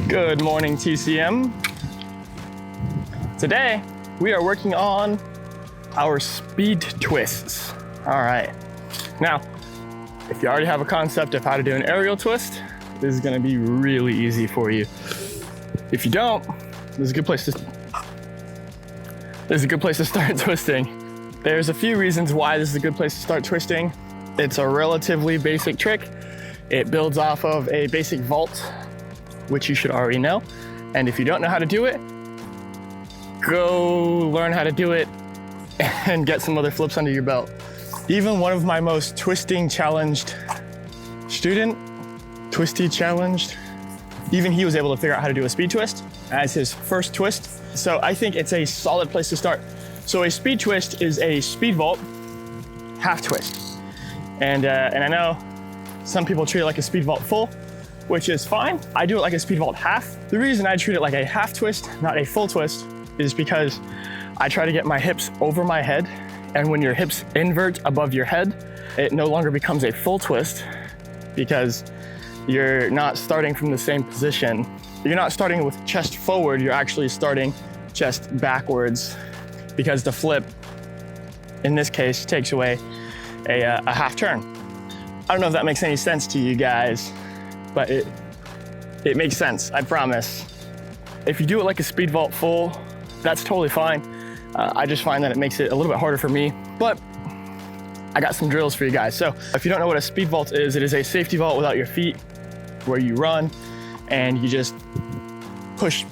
Good morning, TCM. Today, we are working on our speed twists. All right. Now, if you already have a concept of how to do an aerial twist, this is gonna be really easy for you. If you don't, this is a good place to start twisting. There's a few reasons why this is a good place to start twisting. It's a relatively basic trick. It builds off of a basic vault, which you should already know. And if you don't know how to do it, go learn how to do it and get some other flips under your belt. Even one of my most twisty challenged, even he was able to figure out how to do a speed twist as his first twist. So I think it's a solid place to start. So a speed twist is a speed vault half twist. And I know some people treat it like a speed vault full, which is fine. I do it like a speed vault half. The reason I treat it like a half twist, not a full twist, is because I try to get my hips over my head. And when your hips invert above your head, it no longer becomes a full twist because you're not starting from the same position. You're not starting with chest forward, you're actually starting chest backwards because the flip, in this case, takes away a half turn. I don't know if that makes any sense to you guys, but it makes sense, I promise. If you do it like a speed vault full, that's totally fine. I just find that it makes it a little bit harder for me, but I got some drills for you guys. So if you don't know what a speed vault is, it is a safety vault without your feet, where you run and you just push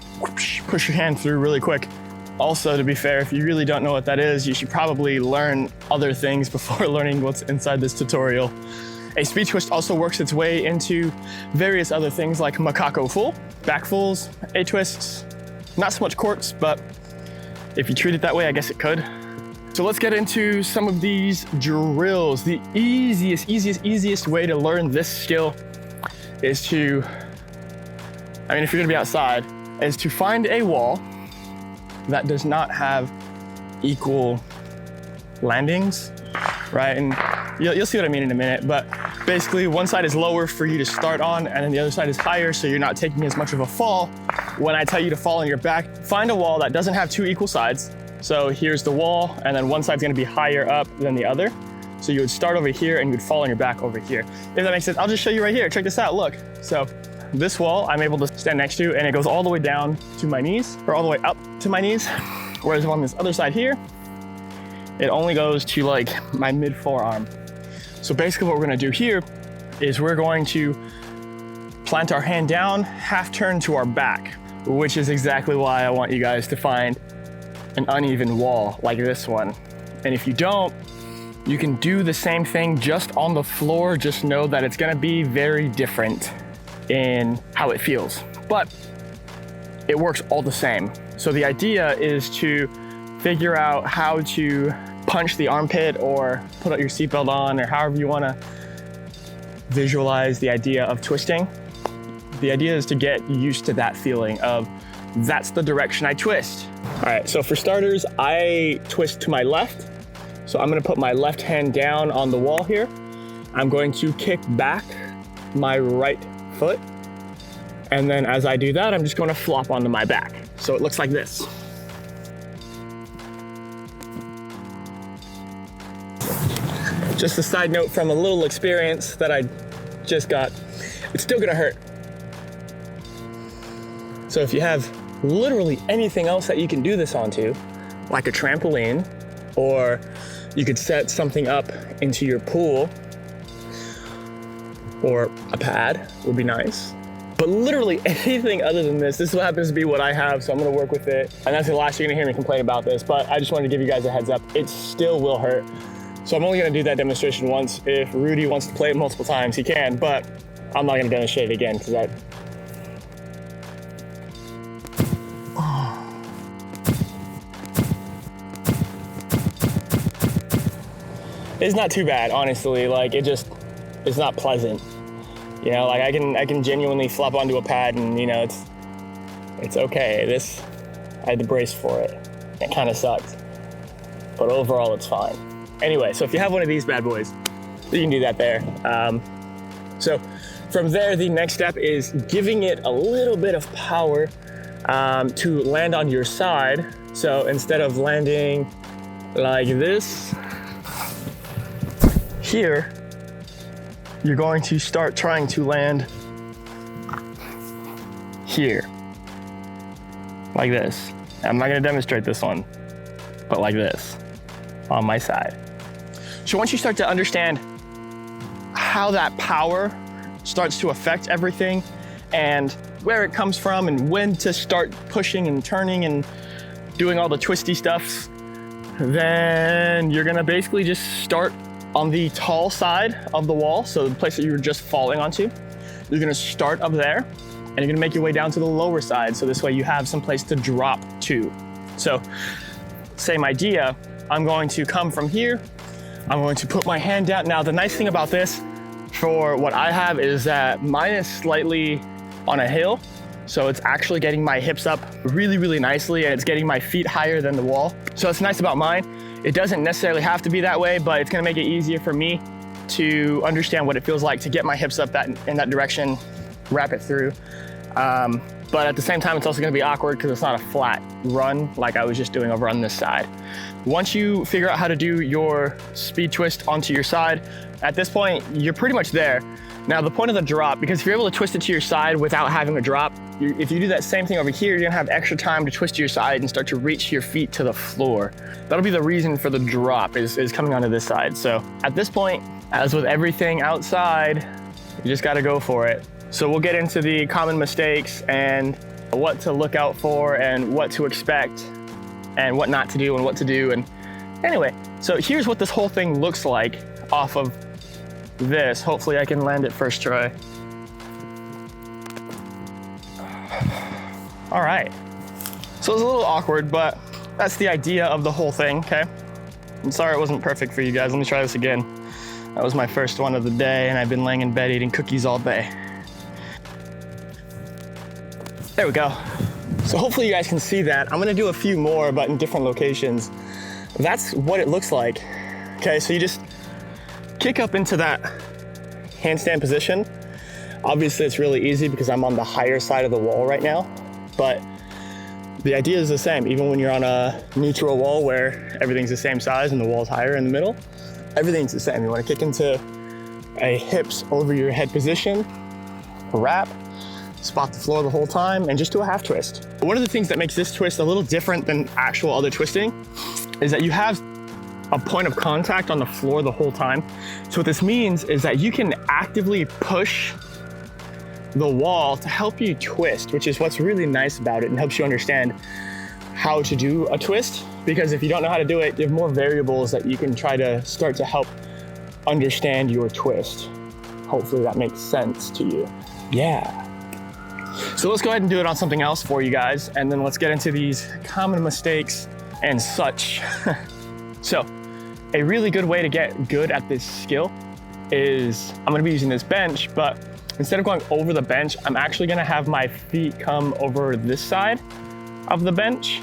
your hand through really quick. Also, to be fair, if you really don't know what that is, you should probably learn other things before learning what's inside this tutorial. A speed twist also works its way into various other things like macaco full, back fulls, A-twists, not so much quarts, but if you treat it that way, I guess it could. So let's get into some of these drills. The easiest way to learn this skill is to, if you're gonna be outside, is to find a wall that does not have equal landings, right? And you'll see what I mean in a minute, but basically one side is lower for you to start on and then the other side is higher, so you're not taking as much of a fall. When I tell you to fall on your back, find a wall that doesn't have two equal sides. So here's the wall, and then one side's gonna be higher up than the other. So you would start over here and you would fall on your back over here. If that makes sense, I'll just show you right here. Check this out, look. So this wall I'm able to stand next to, and it goes all the way down to my knees, or all the way up to my knees. Whereas on this other side here, it only goes to like my mid forearm. So basically what we're gonna do here is we're going to plant our hand down, half turn to our back, which is exactly why I want you guys to find an uneven wall like this one. And if you don't, you can do the same thing just on the floor. Just know that it's gonna be very different in how it feels, but it works all the same. So the idea is to figure out how to punch the armpit or put your seatbelt on, or however you wanna visualize the idea of twisting. The idea is to get used to that feeling of, that's the direction I twist. All right, so for starters, I twist to my left. So I'm gonna put my left hand down on the wall here. I'm going to kick back my right foot. And then as I do that, I'm just gonna flop onto my back. So it looks like this. Just a side note from a little experience that I just got, it's still gonna hurt. So if you have literally anything else that you can do this onto, like a trampoline, or you could set something up into your pool, or a pad would be nice. But literally anything other than this is what happens to be what I have, so I'm gonna work with it. And that's the last you're gonna hear me complain about this, but I just wanted to give you guys a heads up. It still will hurt. So I'm only gonna do that demonstration once. If Rudy wants to play it multiple times, he can, but I'm not gonna demonstrate it again because it's not too bad, honestly. Like it's not pleasant. You know, like I can genuinely flop onto a pad and it's okay. I had to brace for it. It kind of sucked, but overall it's fine. Anyway, so if you have one of these bad boys, you can do that there. So From there, the next step is giving it a little bit of power to land on your side. So instead of landing like this, here, you're going to start trying to land here, like this. I'm not gonna demonstrate this one, but like this, on my side. So once you start to understand how that power starts to affect everything and where it comes from and when to start pushing and turning and doing all the twisty stuff, then you're gonna basically just start on the tall side of the wall. So the place that you were just falling onto, you're gonna start up there and you're gonna make your way down to the lower side. So this way you have some place to drop to. So same idea, I'm going to come from here, I'm going to put my hand down. Now the nice thing about this for what I have is that mine is slightly on a hill. So it's actually getting my hips up really, really nicely, and it's getting my feet higher than the wall. So it's nice about mine. It doesn't necessarily have to be that way, but it's gonna make it easier for me to understand what it feels like to get my hips up in that direction, wrap it through. But at the same time, it's also gonna be awkward because it's not a flat run like I was just doing over on this side. Once you figure out how to do your speed twist onto your side, at this point, you're pretty much there. Now the point of the drop, because if you're able to twist it to your side without having a drop, if you do that same thing over here, you're gonna have extra time to twist to your side and start to reach your feet to the floor. That'll be the reason for the drop is coming onto this side. So at this point, as with everything outside, you just gotta go for it. So we'll get into the common mistakes and what to look out for and what to expect and what not to do and what to do. And anyway, so here's what this whole thing looks like off of this. Hopefully I can land it first try. All right, so it was a little awkward, but that's the idea of the whole thing, okay? I'm sorry it wasn't perfect for you guys. Let me try this again. That was my first one of the day, and I've been laying in bed eating cookies all day. There we go. So hopefully you guys can see that. I'm gonna do a few more, but in different locations. That's what it looks like. Okay, so you just kick up into that handstand position. Obviously it's really easy because I'm on the higher side of the wall right now, but the idea is the same. Even when you're on a neutral wall where everything's the same size and the wall's higher in the middle, everything's the same. You wanna kick into a hips over your head position, wrap, spot the floor the whole time, and just do a half twist. One of the things that makes this twist a little different than actual other twisting is that you have a point of contact on the floor the whole time. So what this means is that you can actively push the wall to help you twist, which is what's really nice about it and helps you understand how to do a twist. Because if you don't know how to do it, you have more variables that you can try to start to help understand your twist. Hopefully that makes sense to you. Yeah. So let's go ahead and do it on something else for you guys, and then let's get into these common mistakes and such. So a really good way to get good at this skill is I'm gonna be using this bench, but instead of going over the bench, I'm actually gonna have my feet come over this side of the bench.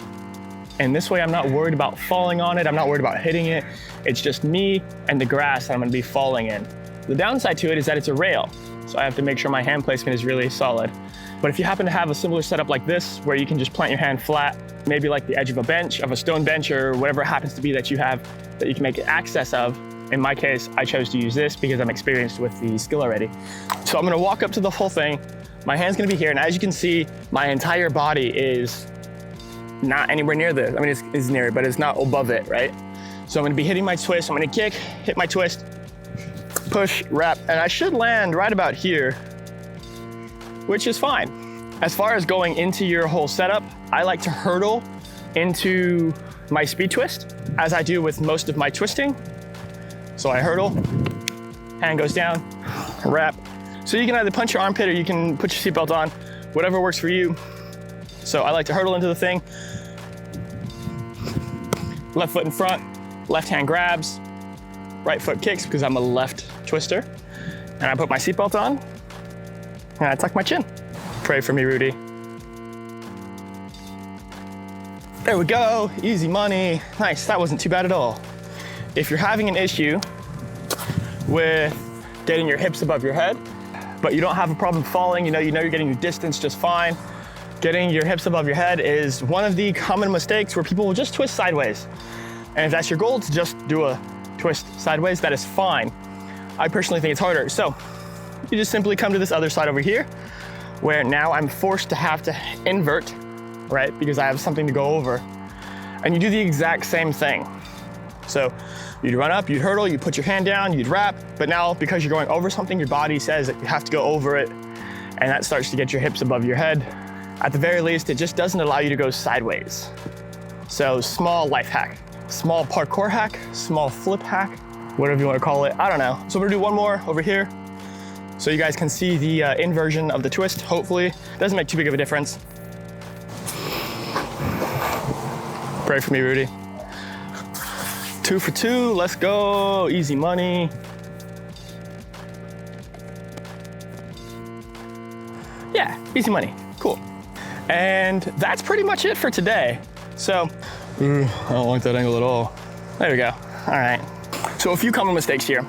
And this way I'm not worried about falling on it. I'm not worried about hitting it. It's just me and the grass that I'm gonna be falling in. The downside to it is that it's a rail. So I have to make sure my hand placement is really solid. But if you happen to have a similar setup like this, where you can just plant your hand flat, maybe like the edge of a bench, of a stone bench, or whatever it happens to be that you have that you can make access of. In my case, I chose to use this because I'm experienced with the skill already. So I'm gonna walk up to the whole thing. My hand's gonna be here, and as you can see, my entire body is not anywhere near this. I mean, it's near it, but it's not above it, right? So I'm gonna be hitting my twist. I'm gonna kick, hit my twist, push, wrap, and I should land right about here, which is fine. As far as going into your whole setup, I like to hurdle into my speed twist, as I do with most of my twisting. So I hurdle, hand goes down, wrap. So you can either punch your armpit or you can put your seatbelt on, whatever works for you. So I like to hurdle into the thing. Left foot in front, left hand grabs, right foot kicks because I'm a left twister. And I put my seatbelt on and I tuck my chin. Pray for me, Rudy. There we go, easy money. Nice, that wasn't too bad at all. If you're having an issue with getting your hips above your head, but you don't have a problem falling. You know you're getting your distance just fine. Getting your hips above your head is one of the common mistakes where people will just twist sideways. And if that's your goal, to just do a twist sideways, that is fine. I personally think it's harder. So you just simply come to this other side over here, where now I'm forced to have to invert, right? Because I have something to go over. And you do the exact same thing. So you'd run up, you'd hurdle, you put your hand down, you'd wrap, but now because you're going over something, your body says that you have to go over it, and that starts to get your hips above your head. At the very least, it just doesn't allow you to go sideways. So small life hack, small parkour hack, small flip hack, whatever you want to call it, I don't know. So we're gonna do one more over here so you guys can see the inversion of the twist, hopefully. It doesn't make too big of a difference. Pray for me, Rudy. 2 for 2, let's go, easy money. Yeah, easy money, cool. And that's pretty much it for today. So, I don't like that angle at all. There we go, all right. So a few common mistakes here.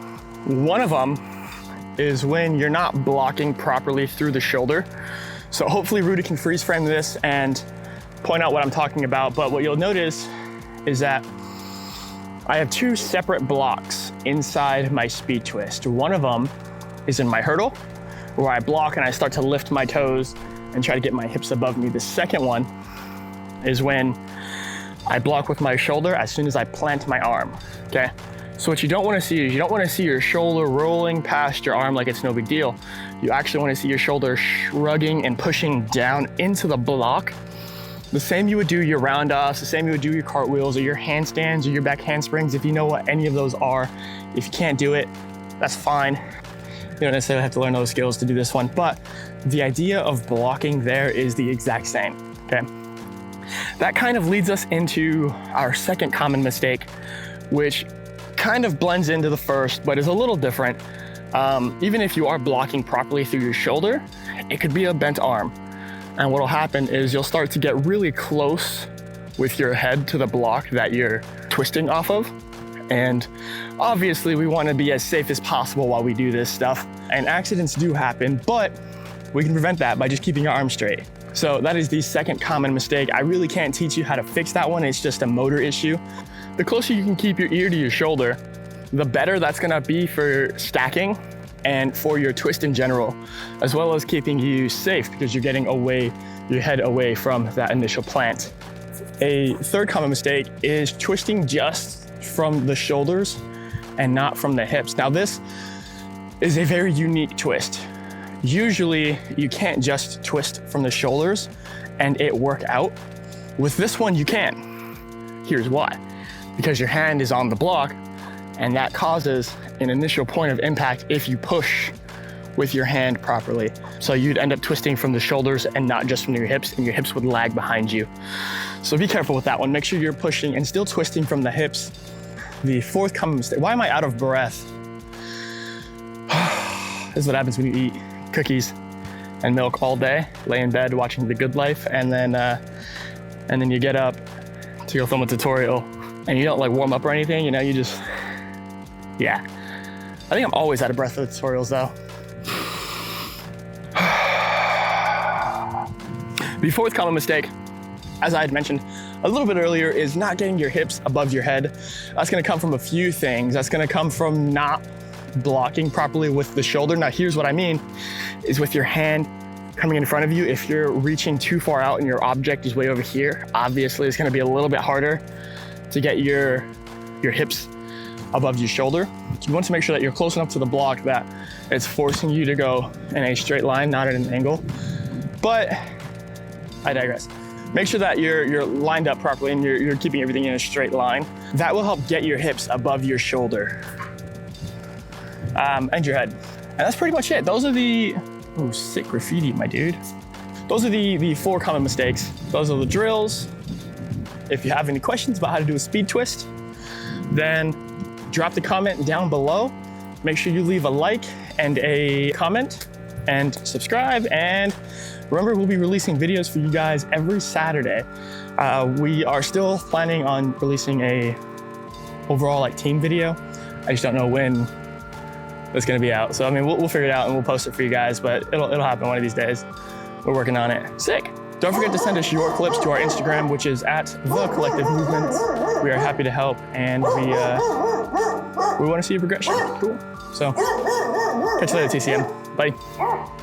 One of them is when you're not blocking properly through the shoulder. So hopefully Rudy can freeze frame this and point out what I'm talking about, but what you'll notice is that I have 2 separate blocks inside my speed twist. One of them is in my hurdle, where I block and I start to lift my toes and try to get my hips above me. The second one is when I block with my shoulder as soon as I plant my arm, okay? So what you don't wanna see is you don't wanna see your shoulder rolling past your arm like it's no big deal. You actually wanna see your shoulder shrugging and pushing down into the block. The same you would do your round-offs, the same you would do your cartwheels or your handstands or your back handsprings, if you know what any of those are. If you can't do it, that's fine. You don't necessarily have to learn those skills to do this one, but the idea of blocking there is the exact same, okay? That kind of leads us into our second common mistake, which kind of blends into the first, but is a little different. Even if you are blocking properly through your shoulder, it could be a bent arm. And what'll happen is you'll start to get really close with your head to the block that you're twisting off of. And obviously we want to be as safe as possible while we do this stuff. And accidents do happen, but we can prevent that by just keeping your arm straight. So that is the second common mistake. I really can't teach you how to fix that one. It's just a motor issue. The closer you can keep your ear to your shoulder, the better that's gonna be for stacking and for your twist in general, as well as keeping you safe because you're getting your head away from that initial plant. A third common mistake is twisting just from the shoulders and not from the hips. Now this is a very unique twist. Usually you can't just twist from the shoulders and it work out. With this one you can. Here's why. Because your hand is on the block and that causes an initial point of impact if you push with your hand properly. So you'd end up twisting from the shoulders and not just from your hips, and your hips would lag behind you. So be careful with that one. Make sure you're pushing and still twisting from the hips. The fourth common mistake, why am I out of breath? This is what happens when you eat cookies and milk all day, lay in bed watching The Good Life, and then you get up to go film a tutorial and you don't like warm up or anything, you know, you just, yeah. I think I'm always out of breath for the tutorials though. The fourth common mistake, as I had mentioned a little bit earlier, is not getting your hips above your head. That's gonna come from a few things. That's gonna come from not blocking properly with the shoulder. Now here's what I mean, is with your hand coming in front of you, if you're reaching too far out and your object is way over here, obviously it's gonna be a little bit harder to get your hips above your shoulder. You want to make sure that you're close enough to the block that it's forcing you to go in a straight line, not at an angle. But I digress. Make sure that you're lined up properly and you're keeping everything in a straight line. That will help get your hips above your shoulder and your head. And that's pretty much it. Those are the, oh, sick graffiti, my dude. Those are the 4 common mistakes. Those are the drills. If you have any questions about how to do a speed twist, then drop the comment down below. Make sure you leave a like and a comment and subscribe. And remember, we'll be releasing videos for you guys every Saturday. We are still planning on releasing a overall like team video. I just don't know when that's gonna be out. So I mean, we'll figure it out and we'll post it for you guys, but it'll happen one of these days. We're working on it. Sick. Don't forget to send us your clips to our Instagram, which is at The Collective Movement. We are happy to help, and we want to see your progression. Cool. So catch you later, TCM. Bye.